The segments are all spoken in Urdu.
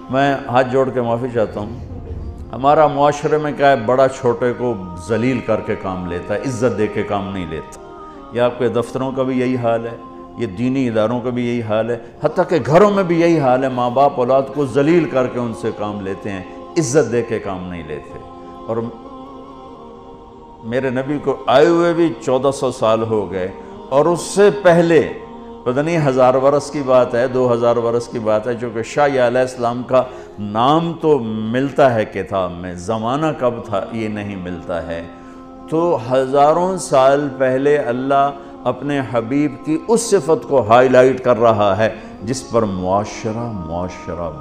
میں ہاتھ جوڑ کے معافی چاہتا ہوں، ہمارا معاشرے میں کیا ہے، بڑا چھوٹے کو ذلیل کر کے کام لیتا ہے، عزت دے کے کام نہیں لیتا۔ یہ آپ کے دفتروں کا بھی یہی حال ہے، یہ دینی اداروں کا بھی یہی حال ہے، حتیٰ کہ گھروں میں بھی یہی حال ہے۔ ماں باپ اولاد کو ذلیل کر کے ان سے کام لیتے ہیں، عزت دے کے کام نہیں لیتے۔ اور میرے نبی کو آئے ہوئے بھی 1400 سال ہو گئے، اور اس سے پہلے پتہ نہیں 1000 برس کی بات ہے، 2000 برس کی بات ہے، جو کہ شاہ علیہ السلام کا نام تو ملتا ہے کتاب میں، زمانہ کب تھا یہ نہیں ملتا ہے۔ تو ہزاروں سال پہلے اللہ اپنے حبیب کی اس صفت کو ہائی لائٹ کر رہا ہے جس پر معاشرہ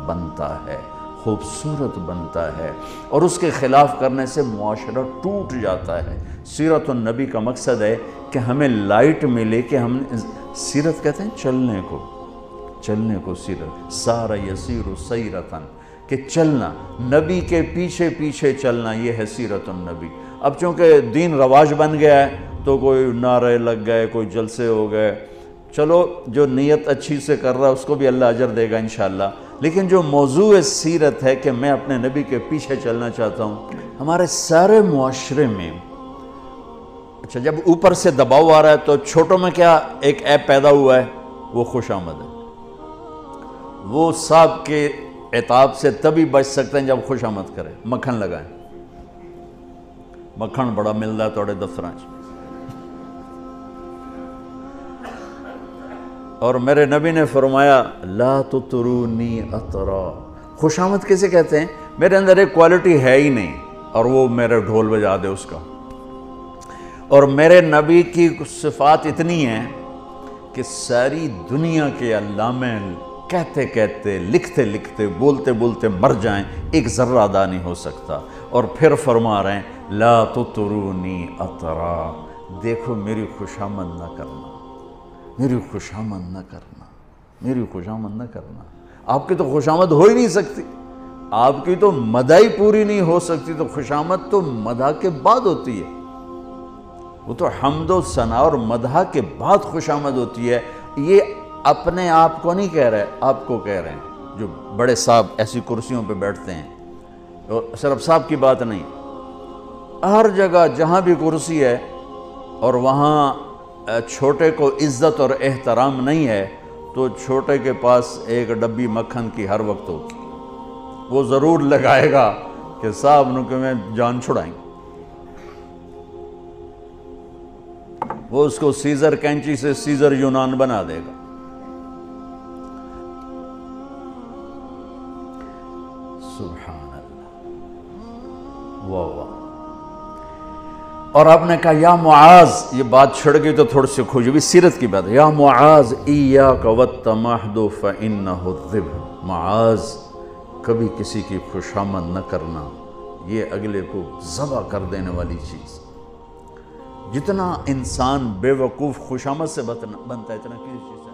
بنتا ہے، خوبصورت بنتا ہے، اور اس کے خلاف کرنے سے معاشرہ ٹوٹ جاتا ہے۔ سیرت النبی کا مقصد ہے کہ ہمیں لائٹ ملے، کہ ہم سیرت کہتے ہیں چلنے کو سیرت، سارا یسیر سیرتن، کہ چلنا، نبی کے پیچھے پیچھے چلنا، یہ ہے سیرت النبی۔ اب چونکہ دین رواج بن گیا ہے تو کوئی نعرے لگ گئے، کوئی جلسے ہو گئے، چلو جو نیت اچھی سے کر رہا ہے اس کو بھی اللہ اجر دے گا انشاءاللہ، لیکن جو موضوع سیرت ہے کہ میں اپنے نبی کے پیچھے چلنا چاہتا ہوں، ہمارے سارے معاشرے میں اچھا جب اوپر سے دباؤ آ رہا ہے تو چھوٹوں میں کیا ایک ایپ پیدا ہوا ہے، وہ خوش آمد ہے۔ وہ صاحب کے عتاب سے تبھی بچ سکتے ہیں جب خوش آمد کریں، مکھن لگائیں، مکھن بڑا ملتا ہے توڑے دفتراں چ۔ اور میرے نبی نے فرمایا لا تطرونی اطرا، خوش آمد کسے کہتے ہیں؟ میرے اندر ایک کوالٹی ہے ہی نہیں اور وہ میرے ڈھول بجا دے اس کا۔ اور میرے نبی کی صفات اتنی ہیں کہ ساری دنیا کے علامے کہتے کہتے، لکھتے لکھتے، بولتے بولتے مر جائیں، ایک ذرہ ادا نہیں ہو سکتا۔ اور پھر فرما رہے ہیں لا تطرونی اطرا، دیکھو میری خوشامد نہ کرنا، میری خوشامد نہ کرنا، میری خوشامد نہ کرنا۔ آپ کی تو خوشامد ہو ہی نہیں سکتی، آپ کی تو مداح پوری نہیں ہو سکتی، تو خوشامد تو مداح کے بعد ہوتی ہے، وہ تو حمد و ثنا اور مدح کے بعد خوشامد ہوتی ہے۔ یہ اپنے آپ کو نہیں کہہ رہے، آپ کو کہہ رہے ہیں جو بڑے صاحب ایسی کرسیوں پہ بیٹھتے ہیں۔ اور صرف صاحب کی بات نہیں، ہر جگہ جہاں بھی کرسی ہے اور وہاں چھوٹے کو عزت اور احترام نہیں ہے تو چھوٹے کے پاس ایک ڈبی مکھن کی ہر وقت ہوگی، وہ ضرور لگائے گا کہ صاحب نو کہ میں جان چھڑائیں، وہ اس کو سیزر کینچی سے سیزر یونان بنا دے گا۔ سبحان اللہ، واہ واہ۔ اور آپ نے کہا یا معاذ، یہ بات چھڑ گئی تو تھوڑی سی کھوجو بھی سیرت کی بات ہے، یا معاذ ایاک والتمہد فانہ الذبح، معاذ کبھی کسی کی خوشامد نہ کرنا، یہ اگلے کو ذبح کر دینے والی چیز۔ جتنا انسان بے وقوف خوشامد سے بنتا ہے اتنا کسی چیز سے